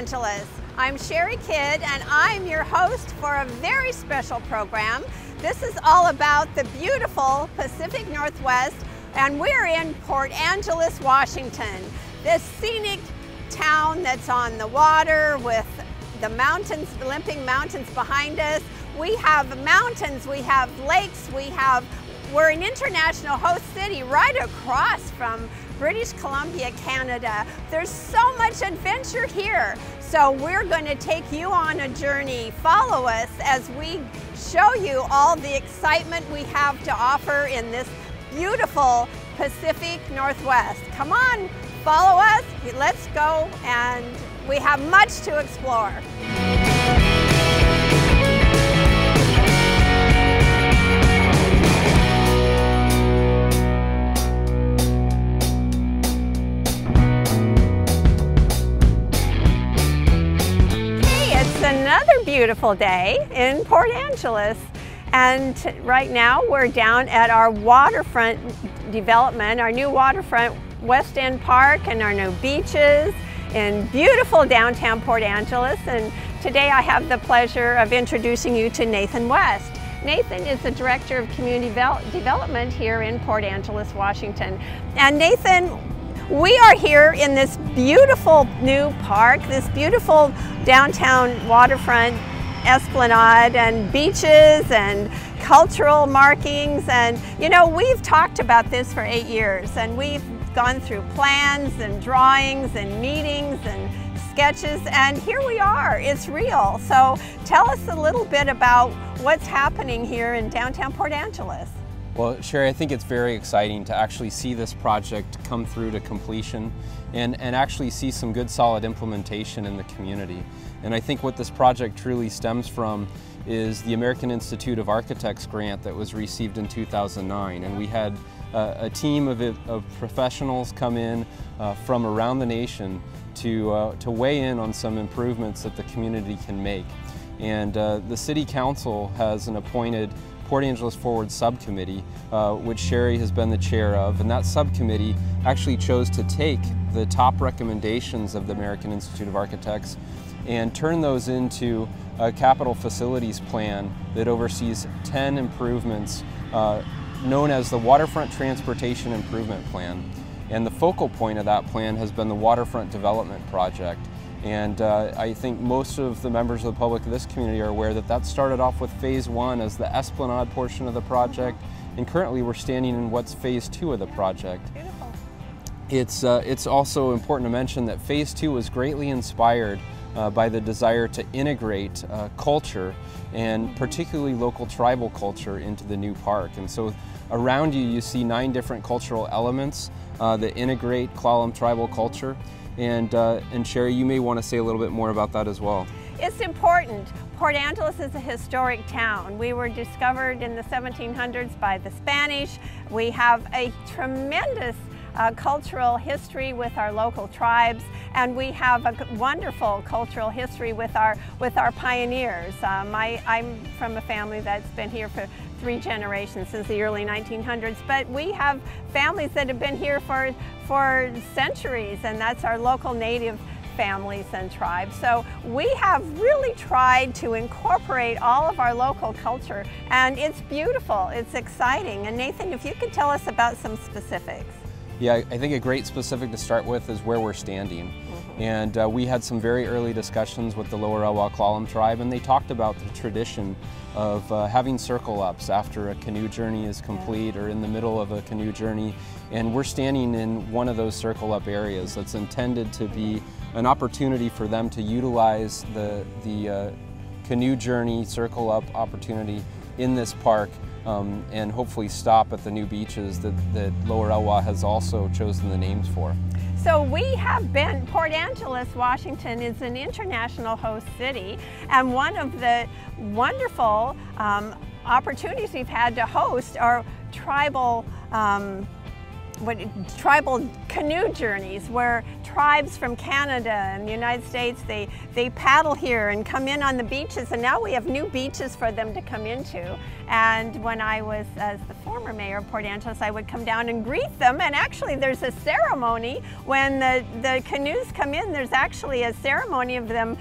Angeles. I'm Cherie Kidd and I'm your host for a very special program. This is all about the beautiful Pacific Northwest, and we're in Port Angeles, Washington. This scenic town that's on the water with the mountains, the limping mountains behind us. We have mountains, we have lakes, we're an international host city right across from British Columbia, Canada. There's so much adventure here. So we're going to take you on a journey. Follow us as we show you all the excitement we have to offer in this beautiful Pacific Northwest. Come on, follow us, let's go, and we have much to explore. Another beautiful day in Port Angeles, and right now we're down at our waterfront development, our new waterfront West End Park and our new beaches in beautiful downtown Port Angeles. And today I have the pleasure of introducing you to Nathan West. Nathan is the Director of Community Development here in Port Angeles, Washington. And Nathan, we are here in this beautiful new park, this beautiful downtown waterfront esplanade and beaches and cultural markings. And you know, we've talked about this for 8 years, and we've gone through plans and drawings and meetings and sketches, and here we are, it's real. So tell us a little bit about what's happening here in downtown Port Angeles. Well, Cherie, I think it's very exciting to actually see this project come through to completion and actually see some good solid implementation in the community. And I think what this project truly stems from is the American Institute of Architects grant that was received in 2009. And we had a team of professionals come in from around the nation to weigh in on some improvements that the community can make. And the City Council has an appointed Port Angeles Forward Subcommittee, which Cherie has been the chair of, and that subcommittee actually chose to take the top recommendations of the American Institute of Architects and turn those into a capital facilities plan that oversees 10 improvements known as the Waterfront Transportation Improvement Plan. And the focal point of that plan has been the Waterfront Development Project. And I think most of the members of the public of this community are aware that that started off with phase 1 as the Esplanade portion of the project, and currently we're standing in what's phase 2 of the project. Beautiful. It's also important to mention that phase 2 was greatly inspired by the desire to integrate culture, and particularly local tribal culture, into the new park. And so around you see 9 different cultural elements that integrate Klallam tribal culture. And Cherie, you may want to say a little bit more about that as well. It's important. Port Angeles is a historic town. We were discovered in the 1700s by the Spanish. We have a tremendous cultural history with our local tribes, and we have a wonderful cultural history with our pioneers. I'm from a family that's been here for 3 generations since the early 1900s, but we have families that have been here for centuries, and that's our local native families and tribes. So we have really tried to incorporate all of our local culture, and it's beautiful, it's exciting. And Nathan, if you could tell us about some specifics. Yeah, I think a great specific to start with is where we're standing. And we had some very early discussions with the Lower Elwha Klallam tribe, and they talked about the tradition of having circle ups after a canoe journey is complete or in the middle of a canoe journey. And we're standing in one of those circle up areas that's intended to be an opportunity for them to utilize the canoe journey circle up opportunity in this park, and hopefully stop at the new beaches that Lower Elwha has also chosen the names for. So we have been, Port Angeles, Washington is an international host city, and one of the wonderful opportunities we've had to host are tribal tribal canoe journeys where tribes from Canada and the United States, they paddle here and come in on the beaches, and now we have new beaches for them to come into. And when I was as the former mayor of Port Angeles, I would come down and greet them, and actually there's a ceremony when the canoes come in. There's actually a ceremony of them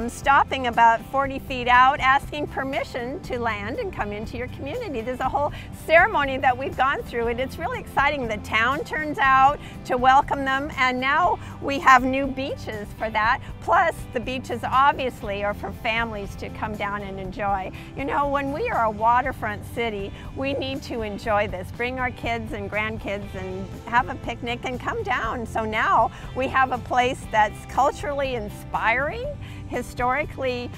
stopping about 40 feet out, asking permission to land and come into your community. There's a whole ceremony that we've gone through, and it's really exciting. The town turns out to welcome them, and now we have new beaches for that. Plus, the beaches obviously are for families to come down and enjoy. You know, when we are a waterfront city, we need to enjoy this. Bring our kids and grandkids and have a picnic and come down. So now we have a place that's culturally inspiring, historically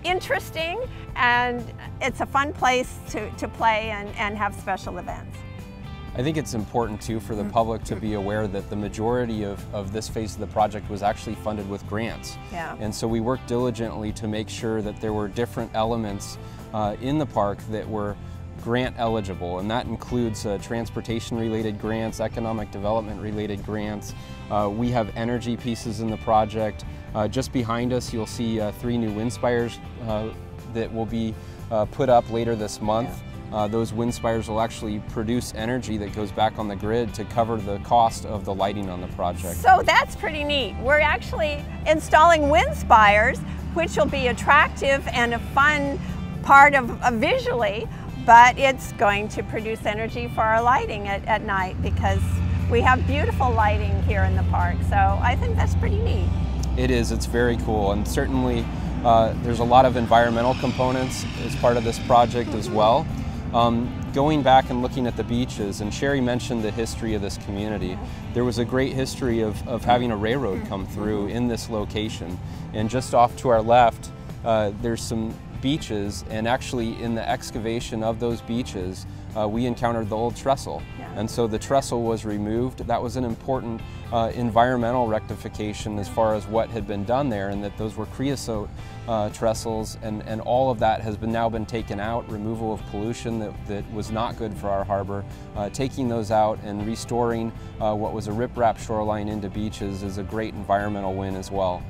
interesting, and it's a fun place to play and have special events. I think it's important too for the public to be aware that the majority of this phase of the project was actually funded with grants. Yeah. And so we worked diligently to make sure that there were different elements in the park that were grant eligible, and that includes transportation related grants, economic development related grants. We have energy pieces in the project. Just behind us you'll see 3 new wind spires that will be put up later this month. Yeah. Those wind spires will actually produce energy that goes back on the grid to cover the cost of the lighting on the project. So that's pretty neat. We're actually installing wind spires, which will be attractive and a fun part of visually, but it's going to produce energy for our lighting at night, because we have beautiful lighting here in the park. So I think that's pretty neat. It is, it's very cool, and certainly there's a lot of environmental components as part of this project as well. Going back and looking at the beaches, and Cherie mentioned the history of this community. There was a great history of having a railroad come through in this location. And just off to our left, there's some beaches, and actually in the excavation of those beaches, we encountered the old trestle. Yeah. And so the trestle was removed. That was an important environmental rectification as far as what had been done there, and that those were creosote trestles, and all of that has now been taken out. Removal of pollution that was not good for our harbor. Taking those out and restoring what was a riprap shoreline into beaches is a great environmental win as well.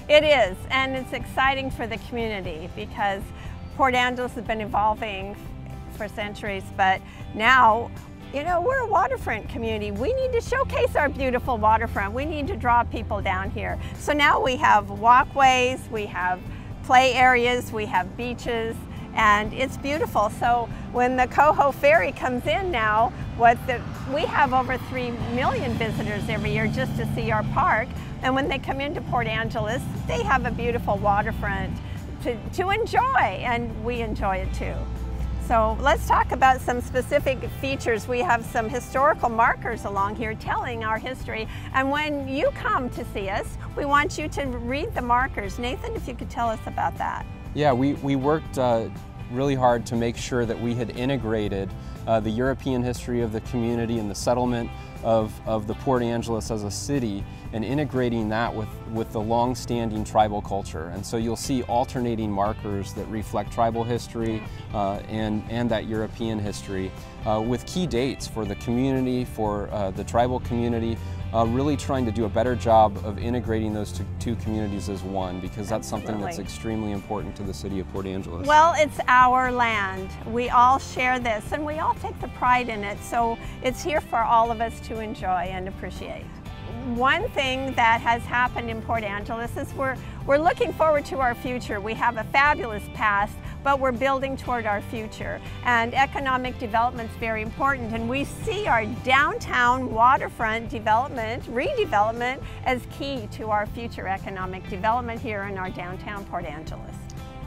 It is, and it's exciting for the community, because Port Angeles has been evolving for centuries, but now, you know, we're a waterfront community. We need to showcase our beautiful waterfront. We need to draw people down here. So now we have walkways, we have play areas, we have beaches, and it's beautiful. So when the Coho Ferry comes in now, we have over 3 million visitors every year just to see our park. And when they come into Port Angeles, they have a beautiful waterfront to enjoy, and we enjoy it too. So let's talk about some specific features. We have some historical markers along here telling our history. And when you come to see us, we want you to read the markers. Nathan, if you could tell us about that. Yeah, we worked really hard to make sure that we had integrated the European history of the community and the settlement of the Port Angeles as a city, and integrating that with the long-standing tribal culture. And so you'll see alternating markers that reflect tribal history and that European history with key dates for the community, for the tribal community, really trying to do a better job of integrating those two communities as one, because that's something that's extremely important to the city of Port Angeles. Well, it's our land. We all share this, and we all take the pride in it, so it's here for all of us to enjoy and appreciate. One thing that has happened in Port Angeles is we're looking forward to our future. We have a fabulous past, but we're building toward our future. And economic development is very important, and we see our downtown waterfront development, redevelopment, as key to our future economic development here in our downtown Port Angeles.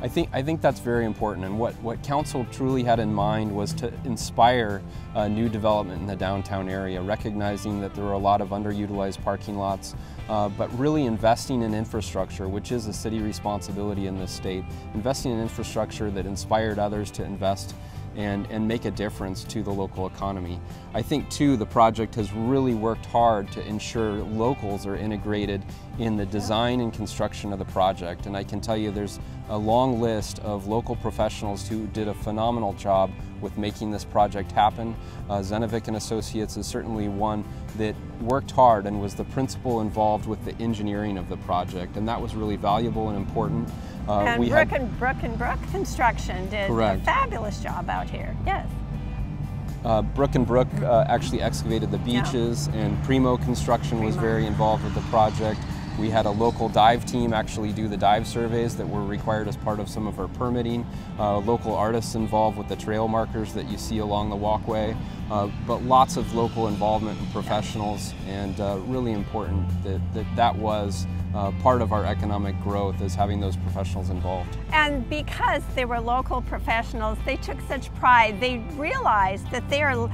I think that's very important, and what Council truly had in mind was to inspire new development in the downtown area, recognizing that there were a lot of underutilized parking lots, but really investing in infrastructure, which is a city responsibility in this state, investing in infrastructure that inspired others to invest and make a difference to the local economy. I think too the project has really worked hard to ensure locals are integrated in the design and construction of the project, and I can tell you there's a long list of local professionals who did a phenomenal job with making this project happen. Zenovic and Associates is certainly one that worked hard and was the principal involved with the engineering of the project, and that was really valuable and important. And Brook Construction did a fabulous job out here. Yes. Brook & Brook actually excavated the beaches, and Primo Construction was very involved with the project. We had a local dive team actually do the dive surveys that were required as part of some of our permitting. Local artists involved with the trail markers that you see along the walkway. But lots of local involvement and professionals, and really important that was part of our economic growth, is having those professionals involved. And because they were local professionals, they took such pride. They realized that they are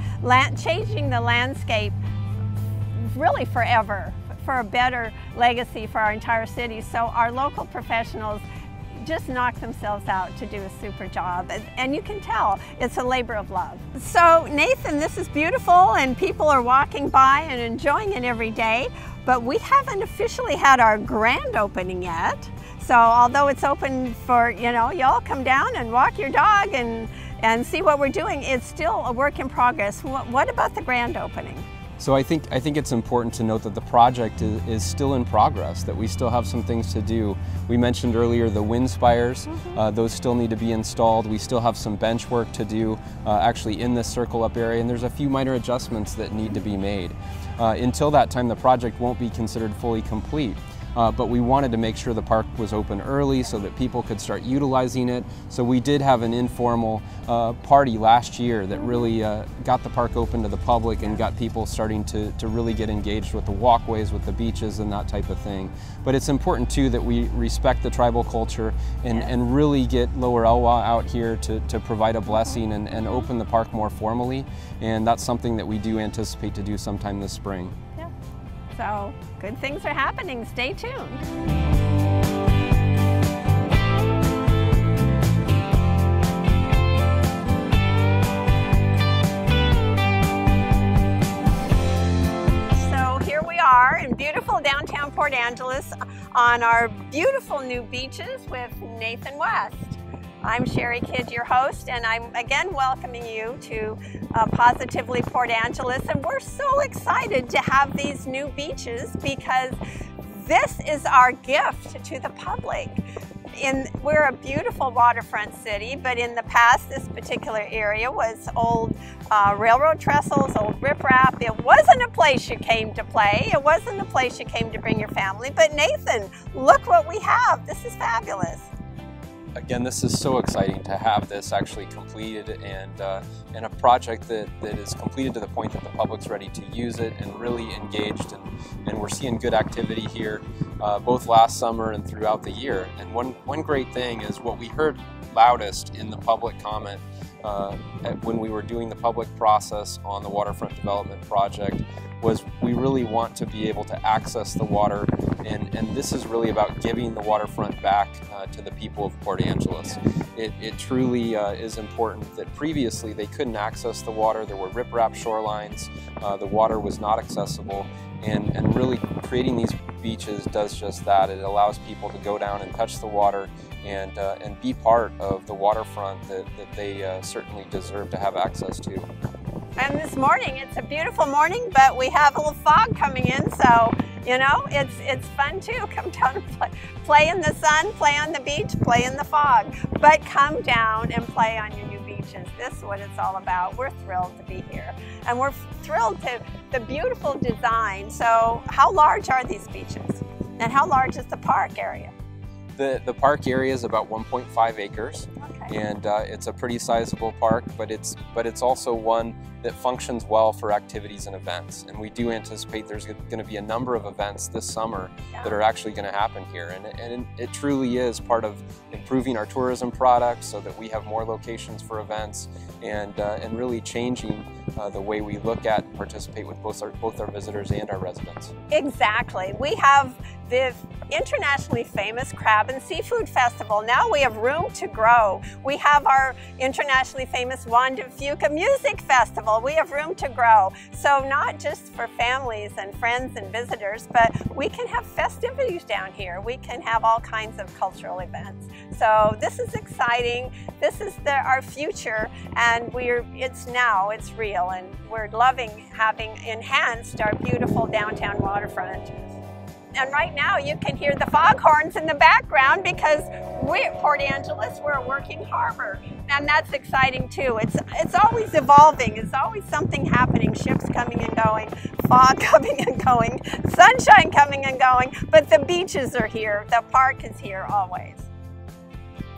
changing the landscape really forever, for a better legacy for our entire city. So our local professionals just knock themselves out to do a super job, and you can tell it's a labor of love. So Nathan, this is beautiful and people are walking by and enjoying it every day, but we haven't officially had our grand opening yet. So although it's open for, y'all come down and walk your dog and see what we're doing, it's still a work in progress. What about the grand opening? So I think it's important to note that the project is still in progress, that we still have some things to do. We mentioned earlier the wind spires, those still need to be installed. We still have some bench work to do actually in this circle up area, and there's a few minor adjustments that need to be made. Until that time, the project won't be considered fully complete. But we wanted to make sure the park was open early so that people could start utilizing it. So we did have an informal party last year that really got the park open to the public and got people starting to really get engaged with the walkways, with the beaches and that type of thing. But it's important too that we respect the tribal culture and really get Lower Elwha out here to provide a blessing and open the park more formally. And that's something that we do anticipate to do sometime this spring. So good things are happening. Stay tuned. So here we are in beautiful downtown Port Angeles on our beautiful new beaches with Nathan West. I'm Cherie Kidd, your host, and I'm again welcoming you to Positively Port Angeles, and we're so excited to have these new beaches because this is our gift to the public. We're a beautiful waterfront city, but in the past this particular area was old railroad trestles, old riprap. It wasn't a place you came to play. It wasn't a place you came to bring your family. But Nathan, look what we have. This is fabulous. Again, this is so exciting to have this actually completed and a project that is completed to the point that the public's ready to use it and really engaged, and we're seeing good activity here both last summer and throughout the year. And one great thing is what we heard loudest in the public comment when we were doing the public process on the Waterfront Development Project was we really want to be able to access the water, and this is really about giving the waterfront back to the people of Port Angeles. It truly is important that previously they couldn't access the water. There were riprap shorelines, the water was not accessible, and really creating these beaches does just that. It allows people to go down and touch the water and be part of the waterfront that they certainly deserve to have access to. And this morning, it's a beautiful morning, but we have a little fog coming in, so it's fun too. Come down and play in the sun, play on the beach, play in the fog, but come down and play on your new beaches. This is what it's all about. We're thrilled to be here, and we're thrilled to the beautiful design. So how large are these beaches, and how large is the park area? The park area is about 1.5 acres, and it's a pretty sizable park, but it's also one that functions well for activities and events. And we do anticipate there's going to be a number of events this summer that are actually going to happen here. And it truly is part of improving our tourism product so that we have more locations for events and really changing the way we look at and participate with both our visitors and our residents. Exactly. We have the internationally famous Crab and Seafood Festival. Now we have room to grow. We have our internationally famous Juan de Fuca Music Festival. We have room to grow. So not just for families and friends and visitors, but we can have festivities down here. We can have all kinds of cultural events. So this is exciting. This is our future, and it's now, it's real, and we're loving having enhanced our beautiful downtown waterfront. And right now you can hear the foghorns in the background because Port Angeles, we're a working harbor, and that's exciting too. It's always evolving. It's always something happening. Ships coming and going, fog coming and going, sunshine coming and going, but the beaches are here. The park is here always.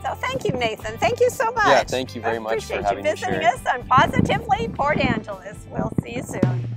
So thank you, Nathan. Thank you so much. Yeah, thank you very much for having me, Cherie. Appreciate you visiting us on Positively Port Angeles. We'll see you soon.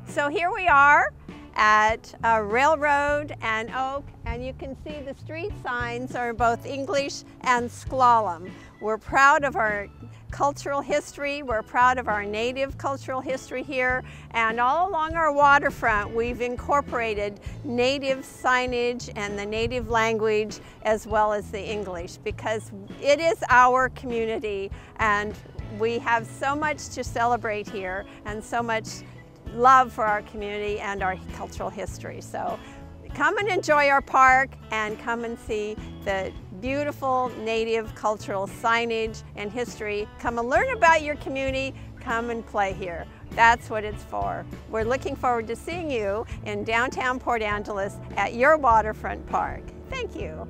So here we are at Railroad and Oak, and you can see the street signs are both English and Slalom. We're proud of our cultural history. We're proud of our native cultural history here, and all along our waterfront we've incorporated native signage and the native language as well as the English, because it is our community and we have so much to celebrate here and so much love for our community and our cultural history. So come and enjoy our park and come and see the beautiful native cultural signage and history. Come and learn about your community, come and play here. That's what it's for. We're looking forward to seeing you in downtown Port Angeles at your waterfront park. Thank you.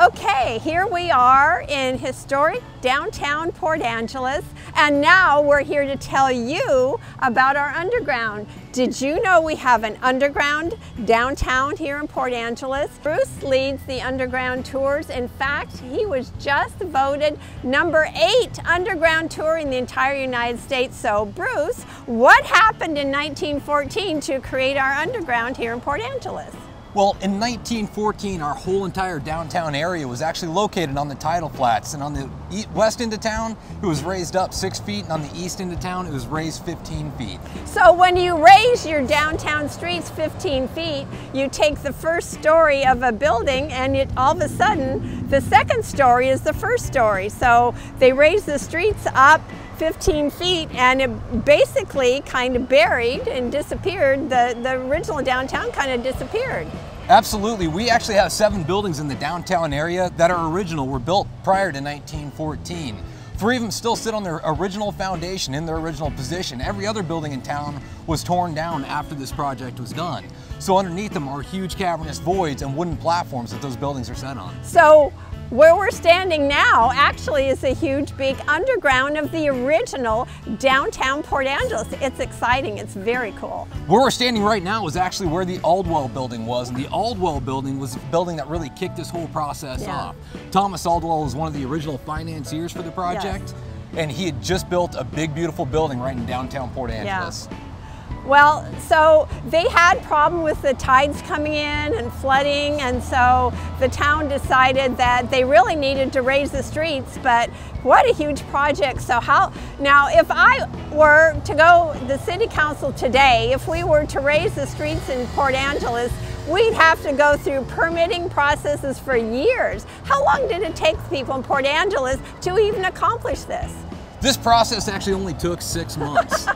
Okay, here we are in historic downtown Port Angeles, and now we're here to tell you about our underground. Did you know we have an underground downtown here in Port Angeles? Bruce leads the underground tours. In fact, he was just voted #8 underground tour in the entire United States. So Bruce, what happened in 1914 to create our underground here in Port Angeles? Well, in 1914, our whole entire downtown area was actually located on the tidal flats, and on the west end of town, it was raised up 6 feet, and on the east end of town, it was raised 15 feet. So when you raise your downtown streets 15 feet, you take the first story of a building, and all of a sudden, the second story is the first story. So they raised the streets up 15 feet, and it basically kind of buried and disappeared. The original downtown kind of disappeared. Absolutely. We actually have 7 buildings in the downtown area that are original, were built prior to 1914. 3 of them still sit on their original foundation in their original position. Every other building in town was torn down after this project was done. So underneath them are huge cavernous voids and wooden platforms that those buildings are set on. So where we're standing now actually is a huge big underground of the original downtown Port Angeles. It's exciting, it's very cool. Where we're standing right now is actually where the Aldwell building was, and the Aldwell building was the building that really kicked this whole process off. Thomas Aldwell was one of the original financiers for the project, and he had just built a big beautiful building right in downtown Port Angeles. Well, so they had problem with the tides coming in and flooding, and so the town decided that they really needed to raise the streets, but what a huge project. So now if I were to go, the city council today, if we were to raise the streets in Port Angeles, we'd have to go through permitting processes for years. How long did it take people in Port Angeles to even accomplish this? This process actually only took 6 months.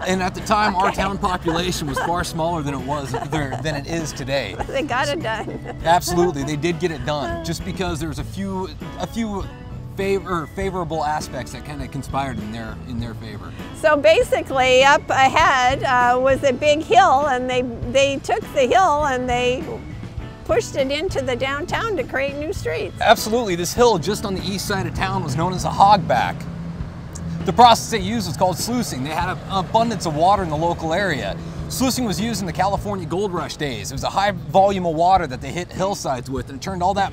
And at the time, our town population was far smaller than it is today. They got it done. Absolutely, they did get it done. Just because there's a few favorable aspects that kind of conspired in their favor. So basically, up ahead was a big hill, and they took the hill and they pushed it into the downtown to create new streets. Absolutely, this hill just on the east side of town was known as a hogback. The process they used was called sluicing. They had an abundance of water in the local area. Sluicing was used in the California gold rush days. It was a high volume of water that they hit hillsides with and turned all that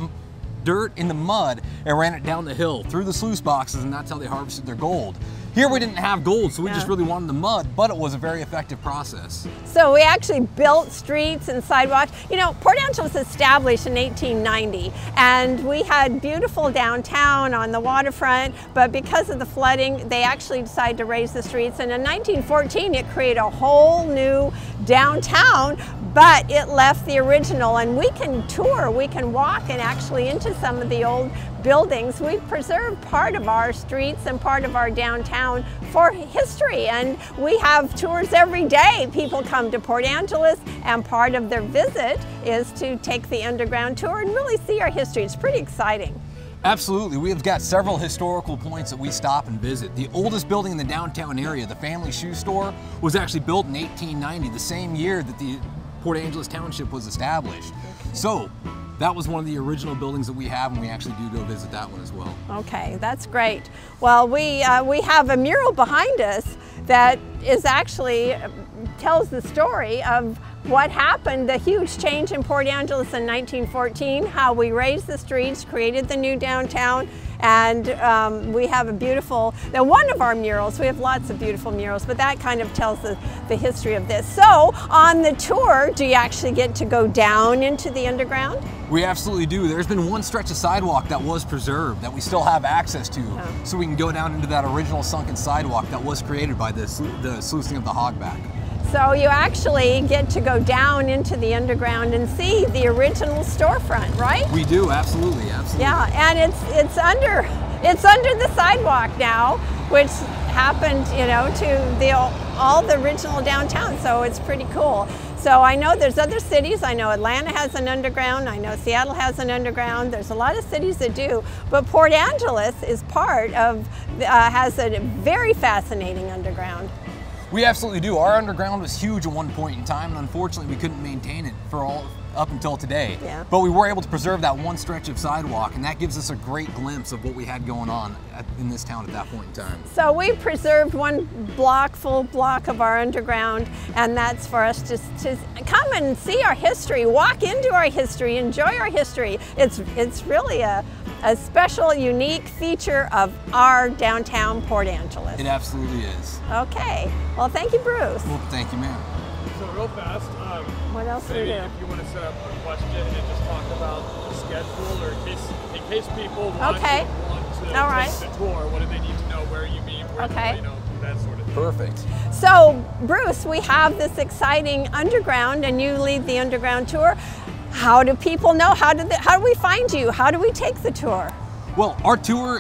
dirt into mud and ran it down the hill through the sluice boxes, and that's how they harvested their gold. Here we didn't have gold, so we just really wanted the mud, but it was a very effective process. So we actually built streets and sidewalks. You know, Port Angeles was established in 1890, and we had beautiful downtown on the waterfront, but because of the flooding, they actually decided to raise the streets, and in 1914 it created a whole new downtown, but it left the original, and we can tour, we can walk and actually into some of the old buildings. We've preserved part of our streets and part of our downtown for history, and we have tours every day. People come to Port Angeles, and part of their visit is to take the underground tour and really see our history. It's pretty exciting. Absolutely. We have got several historical points that we stop and visit. The oldest building in the downtown area, the Family Shoe Store, was actually built in 1890, the same year that the Port Angeles Township was established. So that was one of the original buildings that we have, and we actually do go visit that one as well. Okay, that's great. Well, we have a mural behind us that is actually tells the story of what happened, the huge change in Port Angeles in 1914, how we raised the streets, created the new downtown, and we have a beautiful, now one of our murals, we have lots of beautiful murals, but that kind of tells the history of this. So on the tour, do you actually get to go down into the underground? We absolutely do. There's been one stretch of sidewalk that was preserved that we still have access to, so we can go down into that original sunken sidewalk that was created by the sluicing of the hogback. So you actually get to go down into the underground and see the original storefront, right? We do, absolutely, absolutely. Yeah, and it's under the sidewalk now, which happened, you know, to all the original downtown. So it's pretty cool. So I know there's other cities. I know Atlanta has an underground. I know Seattle has an underground. There's a lot of cities that do, but Port Angeles is part of has a very fascinating underground. We absolutely do. Our underground was huge at one point in time, and unfortunately we couldn't maintain it for up until today. Yeah. But we were able to preserve that one stretch of sidewalk, and that gives us a great glimpse of what we had going on in this town at that point in time. So we preserved one full block of our underground, and that's for us to come and see our history, walk into our history, enjoy our history. It's really a special, unique feature of our downtown Port Angeles. It absolutely is. Okay. Well, thank you, Bruce. Well, thank you, ma'am. So real fast, what else do we do? if you want to set up a question and just talk about the schedule, or in case people want to take the tour, what do they need to know, where you meet, where you know, that sort of thing. Perfect. So, Bruce, we have this exciting underground, and you lead the underground tour. How do people know? How do we find you? How do we take the tour? Well, our tour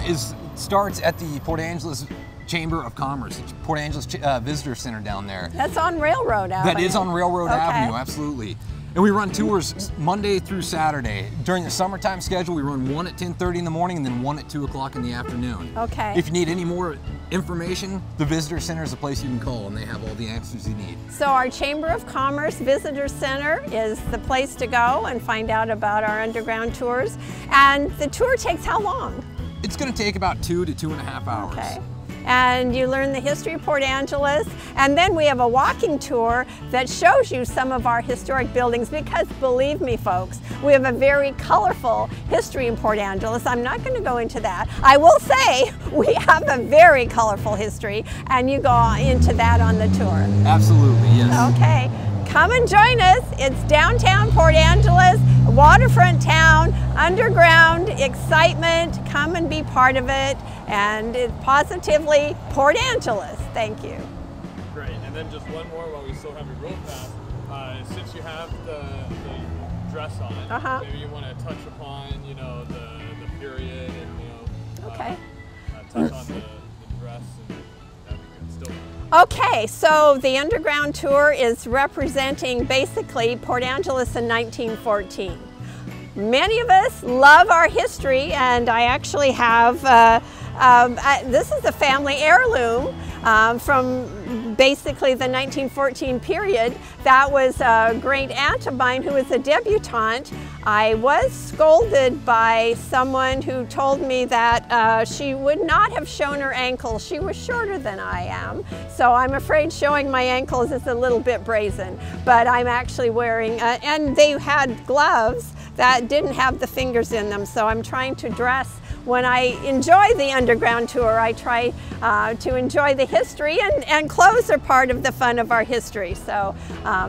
starts at the Port Angeles Chamber of Commerce, Port Angeles Visitor Center down there. That's on Railroad Avenue. That is on Railroad Avenue, absolutely. And we run tours Monday through Saturday. During the summertime schedule, we run one at 10:30 in the morning and then one at 2 o'clock in the afternoon. Okay. If you need any more information, the Visitor Center is the place you can call, and they have all the answers you need. So our Chamber of Commerce Visitor Center is the place to go and find out about our underground tours. And the tour takes how long? It's going to take about 2 to 2.5 hours. Okay. And you learn the history of Port Angeles, and then we have a walking tour that shows you some of our historic buildings, because believe me folks, we have a very colorful history in Port Angeles. I'm not going to go into that. I will say we have a very colorful history, and you go into that on the tour. Absolutely, yes. Okay. Come and join us. It's downtown Port Angeles, waterfront town, underground excitement. Come and be part of it, and it's positively Port Angeles. Thank you. Great. And then just one more while we still have you real fast. Since you have the dress on, maybe you want to touch upon, you know, the period, and you know, touch on the dress, and that'd be good. Still. Okay, so the underground tour is representing basically Port Angeles in 1914. Many of us love our history, and I actually have, this is a family heirloom from basically the 1914 period. That was a great aunt of mine who was a debutante I was scolded by someone who told me that she would not have shown her ankles. She was shorter than I am, so I'm afraid showing my ankles is a little bit brazen. But I'm actually wearing, and they had gloves that didn't have the fingers in them, so I'm trying to dress. When I enjoy the underground tour, I try to enjoy the history, and clothes are part of the fun of our history. So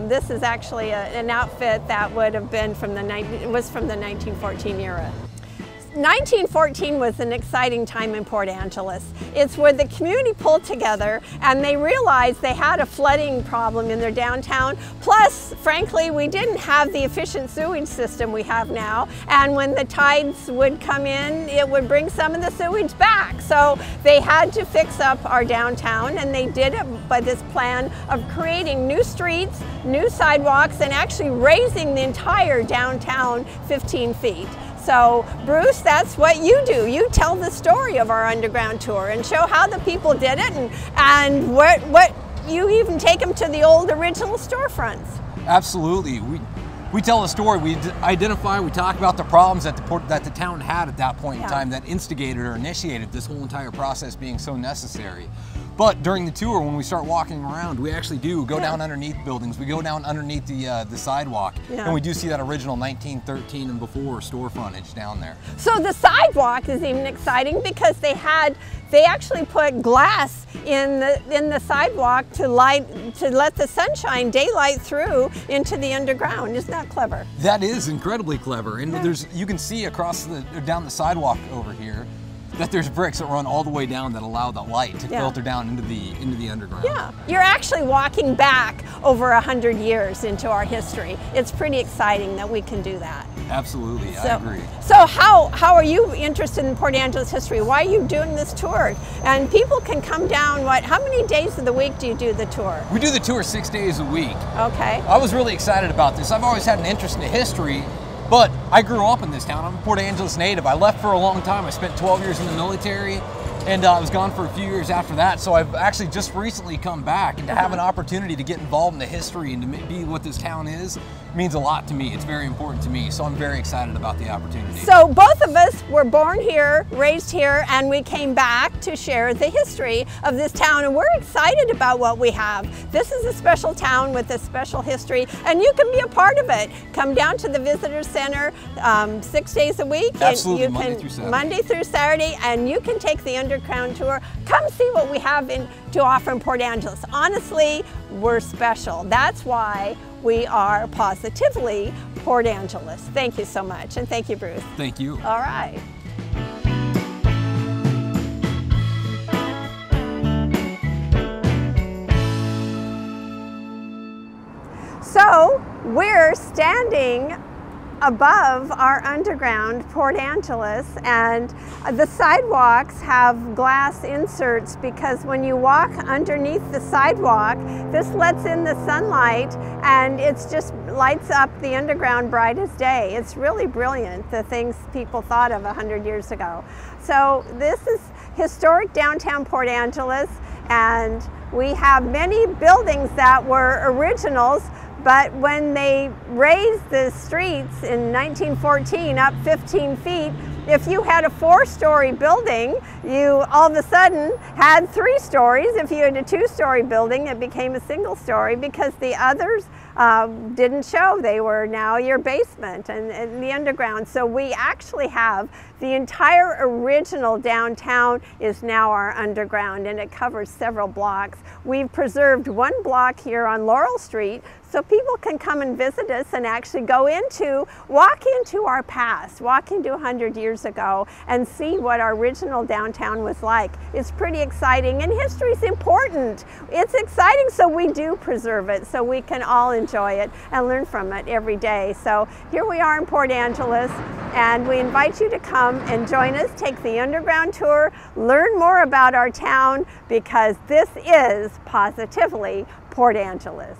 this is actually an outfit that would have been from the 1914 era. 1914 was an exciting time in Port Angeles. It's where the community pulled together and they realized they had a flooding problem in their downtown. Plus, frankly, we didn't have the efficient sewage system we have now. And when the tides would come in, it would bring some of the sewage back. So they had to fix up our downtown, and they did it by this plan of creating new streets, new sidewalks, and actually raising the entire downtown 15 feet. So, Bruce, that's what you do. You tell the story of our underground tour and show how the people did it, and what you even take them to the old original storefronts. Absolutely. We tell the story, we identify, we talk about the problems that the town had at that point in time that instigated or initiated this whole entire process being so necessary. But during the tour, when we start walking around, we actually do go down underneath buildings. We go down underneath the sidewalk, and we do see that original 1913 and before store frontage down there. So the sidewalk is even exciting because they actually put glass in the sidewalk to let the sunshine, daylight through into the underground. Isn't that clever? That is incredibly clever, and you can see across down the sidewalk over here that there's bricks that run all the way down that allow the light to filter down into the underground. Yeah, you're actually walking back over 100 years into our history. It's pretty exciting that we can do that. Absolutely, I agree. So how are you interested in Port Angeles history? Why are you doing this tour? And people can come down, how many days of the week do you do the tour? We do the tour 6 days a week. Okay. I was really excited about this. I've always had an interest in history, but I grew up in this town. I'm a Port Angeles native. I left for a long time. I spent 12 years in the military, and I was gone for a few years after that. So I've actually just recently come back, and to have an opportunity to get involved in the history and to be what this town is means a lot to me. It's very important to me, so I'm very excited about the opportunity. So both of us were born here, raised here, and we came back to share the history of this town, and we're excited about what we have. This is a special town with a special history, and you can be a part of it. Come down to the Visitor Center 6 days a week. Absolutely, and Monday through Saturday, and you can take the underground tour. Come see what we have to offer in Port Angeles. Honestly, we're special. That's why we are positively Port Angeles. Thank you so much, and thank you, Bruce. Thank you. All right. So we're standing above our underground Port Angeles, and the sidewalks have glass inserts because when you walk underneath the sidewalk, this lets in the sunlight and it's just lights up the underground bright as day. It's really brilliant, the things people thought of 100 years ago. So this is historic downtown Port Angeles, and we have many buildings that were originals. But when they raised the streets in 1914 up 15 feet, if you had a 4-story building, you all of a sudden had 3 stories. If you had a 2-story building, it became a single story because the others didn't show. They were now your basement and the underground. So we actually have the entire original downtown is now our underground, and it covers several blocks. We've preserved 1 block here on Laurel Street so people can come and visit us and actually walk into our past, walk into 100 years ago and see what our original downtown was like. It's pretty exciting, and history is important. It's exciting, so we do preserve it so we can all enjoy it and learn from it every day. So here we are in Port Angeles, and we invite you to come and join us, take the underground tour, learn more about our town, because this is positively Port Angeles.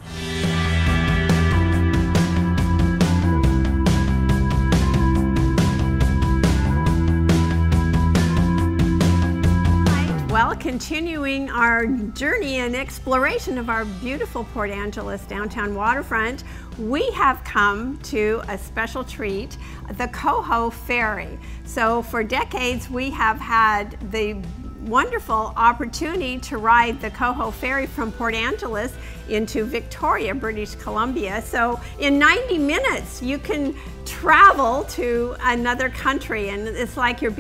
Well, continuing our journey and exploration of our beautiful Port Angeles downtown waterfront, we have come to a special treat, the Coho Ferry. So for decades, we have had the wonderful opportunity to ride the Coho Ferry from Port Angeles into Victoria, British Columbia. So in 90 minutes, you can travel to another country, and it's like you're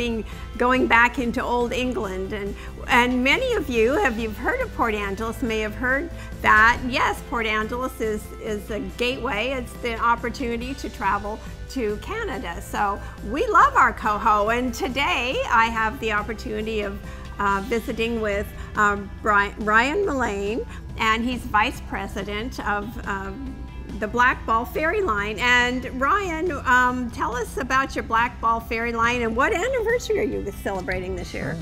going back into old England. And many of you, if you've heard of Port Angeles, may have heard that, yes, Port Angeles is a gateway. It's the opportunity to travel to Canada. So we love our Coho, and today I have the opportunity of visiting with Rian Mullane, and he's Vice President of the Black Ball Ferry Line. And Rian, tell us about your Black Ball Ferry Line and what anniversary are you celebrating this year?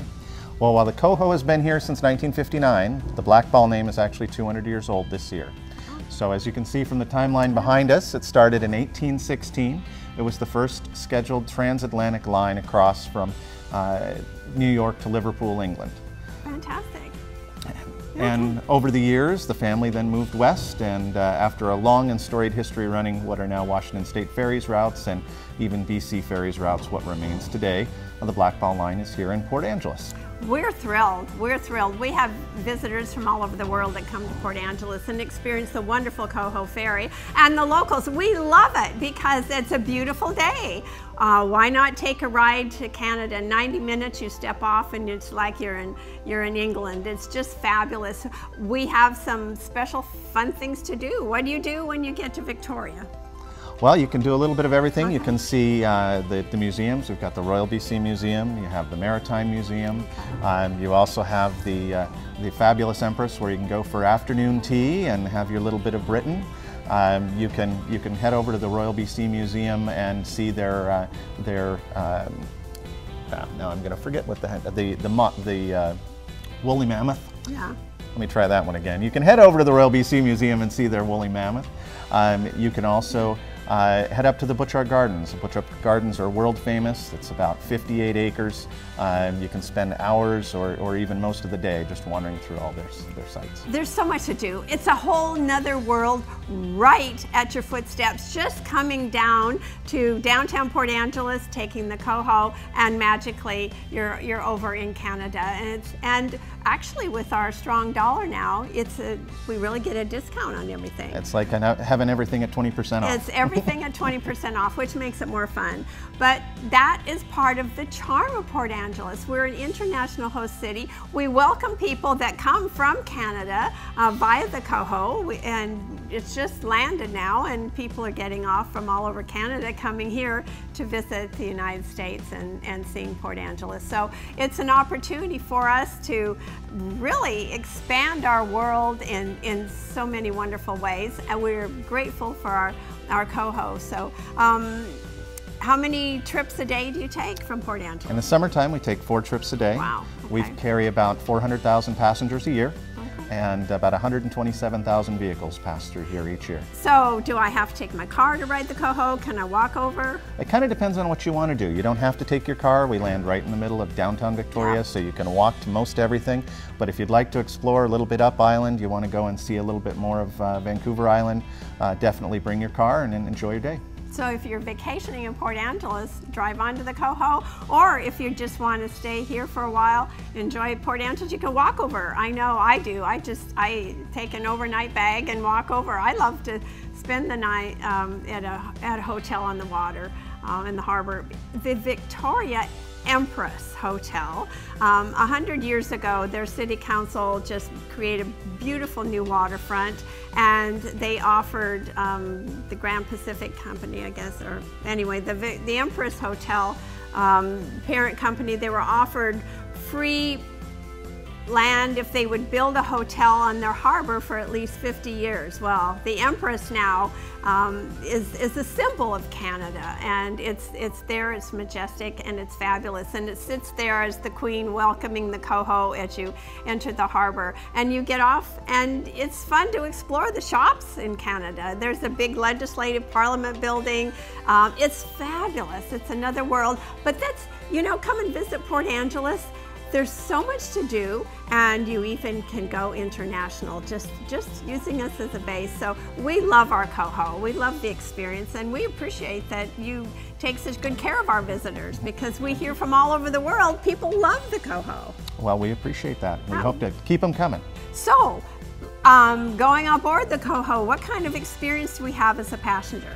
Well, while the Coho has been here since 1959, the Black Ball name is actually 200 years old this year. So as you can see from the timeline behind us, it started in 1816. It was the first scheduled transatlantic line across from New York to Liverpool, England. Fantastic. And over the years, the family then moved west, and after a long and storied history running what are now Washington State Ferries routes and even BC Ferries routes, what remains today, the Black Ball Line is here in Port Angeles. We're thrilled. We're thrilled. We have visitors from all over the world that come to Port Angeles and experience the wonderful Coho Ferry. And the locals, we love it because it's a beautiful day. Why not take a ride to Canada? 90 minutes, you step off and it's like you're in England. It's just fabulous. We have some special fun things to do. What do you do when you get to Victoria? Well, you can do a little bit of everything. Okay. You can see the museums. We've got the Royal BC Museum. You have the Maritime Museum. You also have the Fabulous Empress, where you can go for afternoon tea and have your little bit of Britain. You can head over to the Royal BC Museum and see their now I'm going to forget what the woolly mammoth. Yeah. Let me try that one again. You can head over to the Royal BC Museum and see their woolly mammoth. You can also head up to the Butchart Gardens. The Butchart Gardens are world famous. It's about 58 acres. You can spend hours or even most of the day just wandering through all their sites. There's so much to do. It's a whole nother world right at your footsteps, just coming down to downtown Port Angeles, taking the Coho, and magically you're over in Canada. And actually with our strong dollar now, we really get a discount on everything. It's like having everything at 20% off. It's everything at 20% off, which makes it more fun. But that is part of the charm of Port Angeles. We're an international host city. We welcome people that come from Canada via the Coho, and it's just landed now, and people are getting off from all over Canada coming here to visit the United States and seeing Port Angeles. So it's an opportunity for us to really expand our world in so many wonderful ways, and we're grateful for our Coho. So how many trips a day do you take from Port Angeles? In the summertime, we take 4 trips a day. Wow. Okay. We carry about 400,000 passengers a year. And about 127,000 vehicles pass through here each year. So do I have to take my car to ride the Coho? Can I walk over? It kind of depends on what you want to do. You don't have to take your car. We land right in the middle of downtown Victoria, so you can walk to most everything. But if you'd like to explore a little bit up island, you want to go and see a little bit more of Vancouver Island, definitely bring your car and enjoy your day. So if you're vacationing in Port Angeles, drive onto the Coho, or if you just want to stay here for a while, enjoy Port Angeles, you can walk over. I know I do. I take an overnight bag and walk over. I love to spend the night at a hotel on the water in the harbor. The Victoria Empress Hotel. 100 years ago, their city council just created a beautiful new waterfront, and they offered the Grand Pacific Company, I guess, or anyway, the Empress Hotel parent company, they were offered free land if they would build a hotel on their harbor for at least 50 years. Well, the Empress now is a symbol of Canada, and it's there, it's majestic, and it's fabulous, and it sits there as the Queen welcoming the Coho as you enter the harbor. And you get off, and it's fun to explore the shops in Canada. There's a big legislative parliament building. It's fabulous. It's another world. But that's, you know, come and visit Port Angeles. there's so much to do, and you even can go international just using us as a base. So we love our coho, we love the experience, and we appreciate that you take such good care of our visitors, because we hear from all over the world people love the coho. Well, we appreciate that. We hope to keep them coming. So, going on board the coho, what kind of experience do we have as a passenger?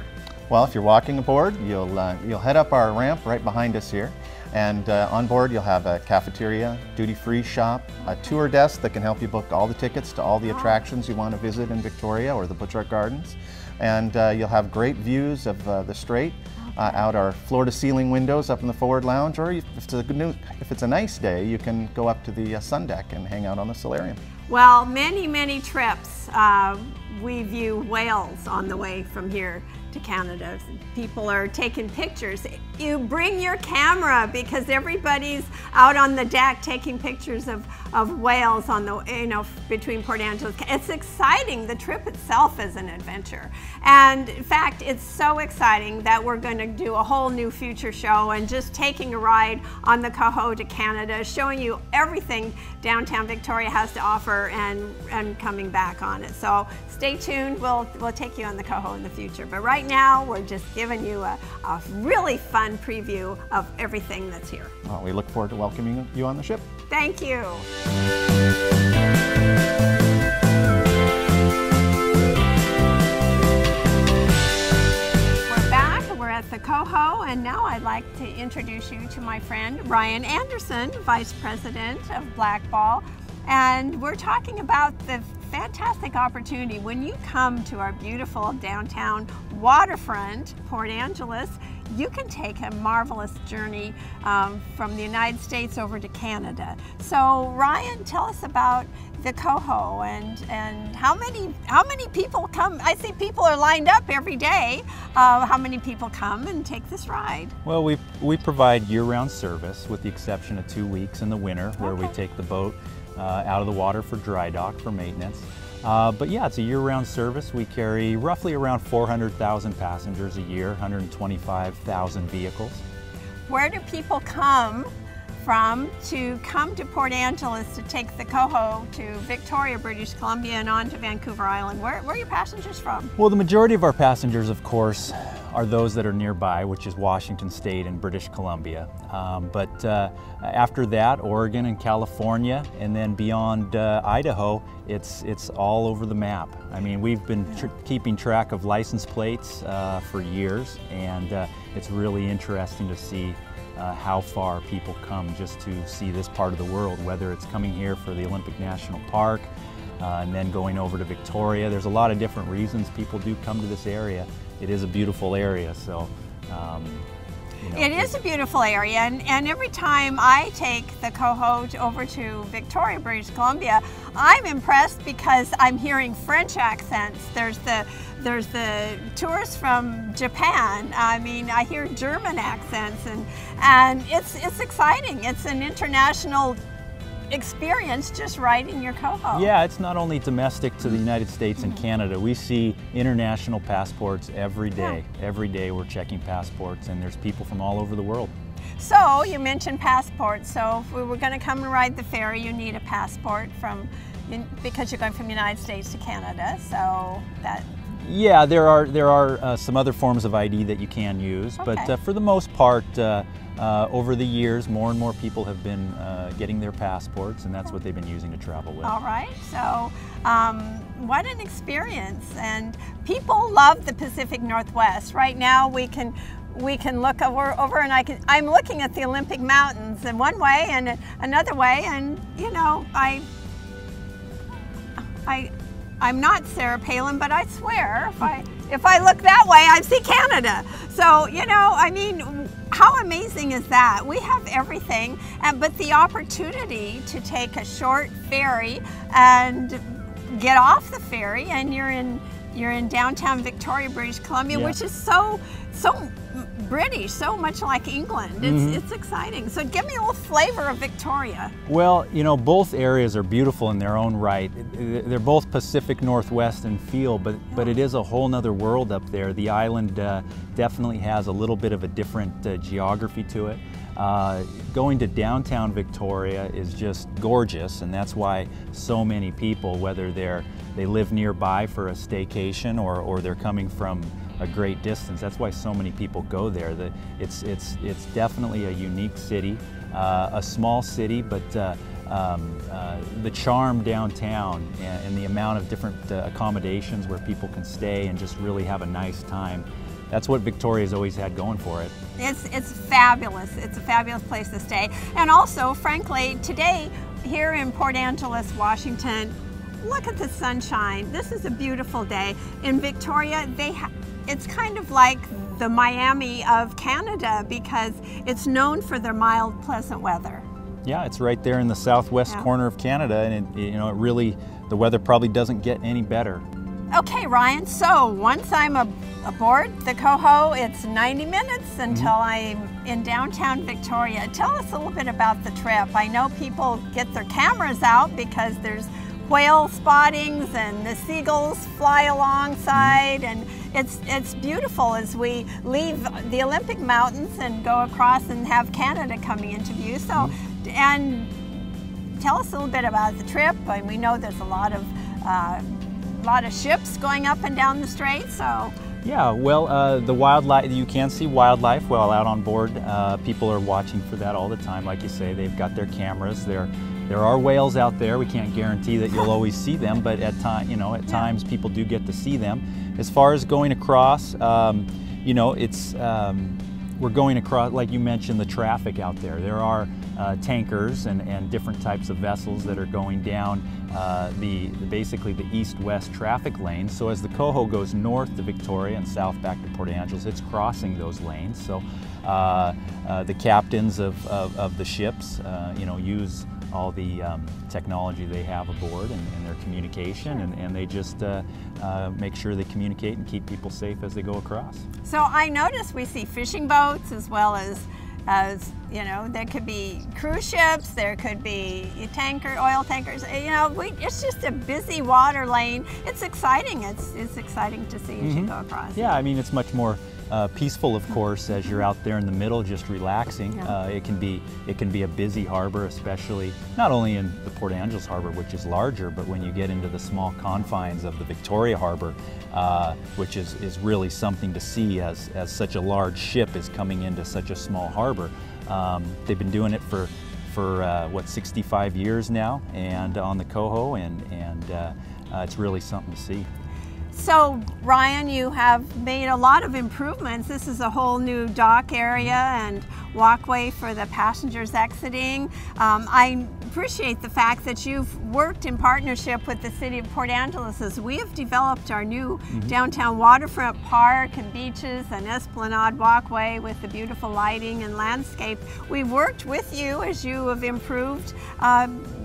Well, if you're walking aboard, you'll head up our ramp right behind us here. And on board you'll have a cafeteria, duty-free shop, a tour desk that can help you book all the tickets to all the attractions you want to visit in Victoria or the Butchart Gardens. And you'll have great views of the Strait, out our floor-to-ceiling windows up in the forward lounge, or if it's a nice day, you can go up to the sun deck and hang out on the solarium. Well, many trips we view whales on the way from here to Canada. People are taking pictures. You bring your camera, because everybody's out on the deck taking pictures of whales on the, between Port Angeles. It's exciting. The trip itself is an adventure. And in fact, it's so exciting that we're going to do a whole new future show and just taking a ride on the coho to Canada, showing you everything downtown Victoria has to offer, and coming back on it. So stay tuned. We'll take you on the coho in the future. But right now, we're just giving you a really fun preview of everything that's here. Well, we look forward to welcoming you on the ship. Thank you. We're back. We're at the coho, and now I'd like to introduce you to my friend Rian Anderson, Vice President of Blackball. And we're talking about the fantastic opportunity when you come to our beautiful downtown waterfront, Port Angeles. You can take a marvelous journey from the United States over to Canada. So Rian, tell us about the coho and how many people come. I see people are lined up every day. How many people come and take this ride? Well, we provide year-round service, with the exception of 2 weeks in the winter, where we take the boat out of the water for dry dock for maintenance. But yeah, it's a year-round service. We carry roughly around 400,000 passengers a year, 125,000 vehicles. Where do people come from to come to Port Angeles to take the coho to Victoria, British Columbia, and on to Vancouver Island? Where are your passengers from? Well, the majority of our passengers, of course, are those that are nearby, which is Washington State and British Columbia. But after that, Oregon and California, and then beyond Idaho, it's all over the map. I mean, we've been keeping track of license plates for years, and it's really interesting to see how far people come just to see this part of the world, whether it's coming here for the Olympic National Park and then going over to Victoria. There's a lot of different reasons people do come to this area. It is a beautiful area, so it is a beautiful area, and every time I take the coho over to Victoria, British Columbia, I'm impressed because I'm hearing French accents. There's the tourists from Japan. I mean, I hear German accents, and it's exciting. It's an international experience just riding your coho. Yeah, it's not only domestic to the United States and Canada. We see international passports every day. Yeah. Every day we're checking passports, and there's people from all over the world. So you mentioned passports. So if we were going to come and ride the ferry, you need a passport because you're going from the United States to Canada. So that. Yeah, there are some other forms of ID that you can use, okay. But for the most part, over the years, more and more people have been getting their passports, and that's what they've been using to travel with. All right, so what an experience, and people love the Pacific Northwest. Right now we can look over and I'm looking at the Olympic Mountains in one way and another way, and I'm not Sarah Palin, but I swear if I look that way, I see Canada. So, I mean, how amazing is that? We have everything, but the opportunity to take a short ferry and get off the ferry, and you're in downtown Victoria, British Columbia, yeah. Which is so British, so much like England. It's exciting. So give me a little flavor of Victoria. Well, both areas are beautiful in their own right. They're both Pacific Northwest in feel, but it is a whole nother world up there. The island definitely has a little bit of a different geography to it. Going to downtown Victoria is just gorgeous, and that's why so many people, whether they live nearby for a staycation or they're coming from a great distance, that's why so many people go there. It's definitely a unique city, a small city, but the charm downtown and the amount of different accommodations where people can stay and just really have a nice time. That's what Victoria's always had going for it. It's fabulous. It's a fabulous place to stay. And also, frankly, today here in Port Angeles, Washington, look at the sunshine. This is a beautiful day. In Victoria, it's kind of like the Miami of Canada because it's known for their mild, pleasant weather. Yeah, it's right there in the southwest corner of Canada, and it really, the weather probably doesn't get any better. Okay, Ryan, so once I'm aboard the Coho, it's 90 minutes until I'm in downtown Victoria. Tell us a little bit about the trip. I know people get their cameras out because there's whale spottings and the seagulls fly alongside, and it's beautiful as we leave the Olympic Mountains and go across and have Canada coming into view. So, and tell us a little bit about the trip. And we know there's a lot of ships going up and down the strait, so. Yeah, well, the wildlife, you can see wildlife while out on board. People are watching for that all the time. Like you say, they've got their cameras. There are whales out there. We can't guarantee that you'll always see them, but at times people do get to see them. As far as going across, we're going across, like you mentioned, the traffic out there. There are tankers and different types of vessels that are going down basically the east-west traffic lanes. So as the Coho goes north to Victoria and south back to Port Angeles, it's crossing those lanes. So the captains of the ships, use all the technology they have aboard and their communication, and they just make sure they communicate and keep people safe as they go across. So I notice we see fishing boats as well as there could be cruise ships, there could be oil tankers. It's just a busy water lane. It's exciting. It's exciting to see as you go across. Yeah, I mean, it's much more peaceful, of course, as you're out there in the middle just relaxing. Yeah. It can be a busy harbor, especially not only in the Port Angeles harbor, which is larger, but when you get into the small confines of the Victoria harbor, which is really something to see as such a large ship is coming into such a small harbor. They've been doing it for 65 years now, and on the Coho, and it's really something to see. So, Ryan, you have made a lot of improvements. This is a whole new dock area and walkway for the passengers exiting. I appreciate the fact that you've worked in partnership with the City of Port Angeles as we have developed our new downtown waterfront park and beaches and Esplanade walkway with the beautiful lighting and landscape. We've worked with you as you have improved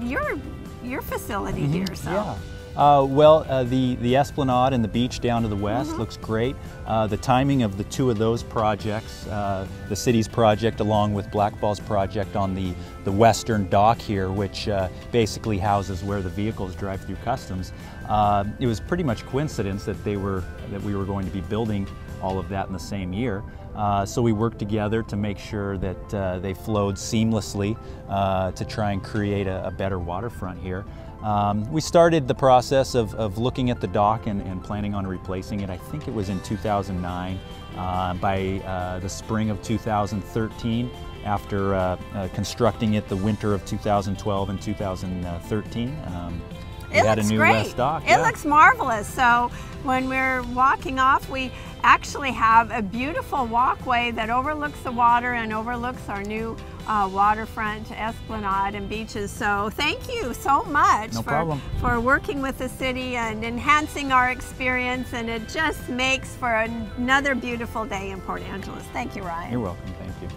your facility here. So. Yeah. The Esplanade and the beach down to the west looks great. The timing of the two of those projects, the city's project along with Blackball's project on the western dock here, which basically houses where the vehicles drive through customs, it was pretty much coincidence that we were going to be building all of that in the same year. So we worked together to make sure that they flowed seamlessly to try and create a better waterfront here. We started the process of looking at the dock and planning on replacing it. I think it was in 2009. By the spring of 2013, after constructing it the winter of 2012 and 2013, we had a new west dock. It looks marvelous. So when we're walking off, we actually have a beautiful walkway that overlooks the water and overlooks our new waterfront, Esplanade, and beaches. So thank you so much for working with the city and enhancing our experience, and it just makes for another beautiful day in Port Angeles. Thank you, Ryan. You're welcome. Thank you.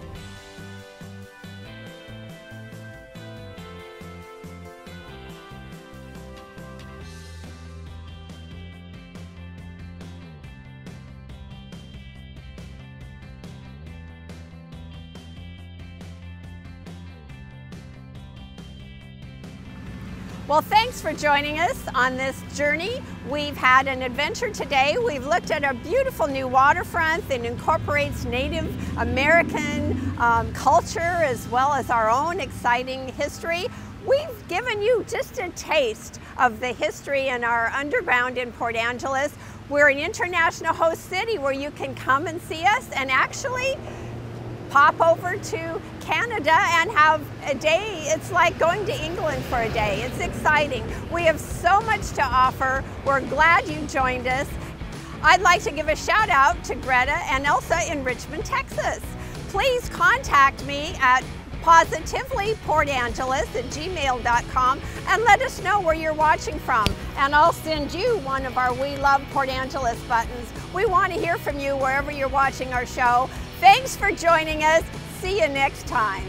Well, thanks for joining us on this journey. We've had an adventure today. We've looked at a beautiful new waterfront that incorporates Native American culture as well as our own exciting history. We've given you just a taste of the history in our underground in Port Angeles. We're an international host city where you can come and see us and actually pop over to Canada and have a day. It's like going to England for a day. It's exciting. We have so much to offer. We're glad you joined us. I'd like to give a shout out to Greta and Elsa in Richmond, Texas. Please contact me at positivelyportangeles@gmail.com and let us know where you're watching from. And I'll send you one of our We Love Port Angeles buttons. We want to hear from you wherever you're watching our show. Thanks for joining us. See you next time.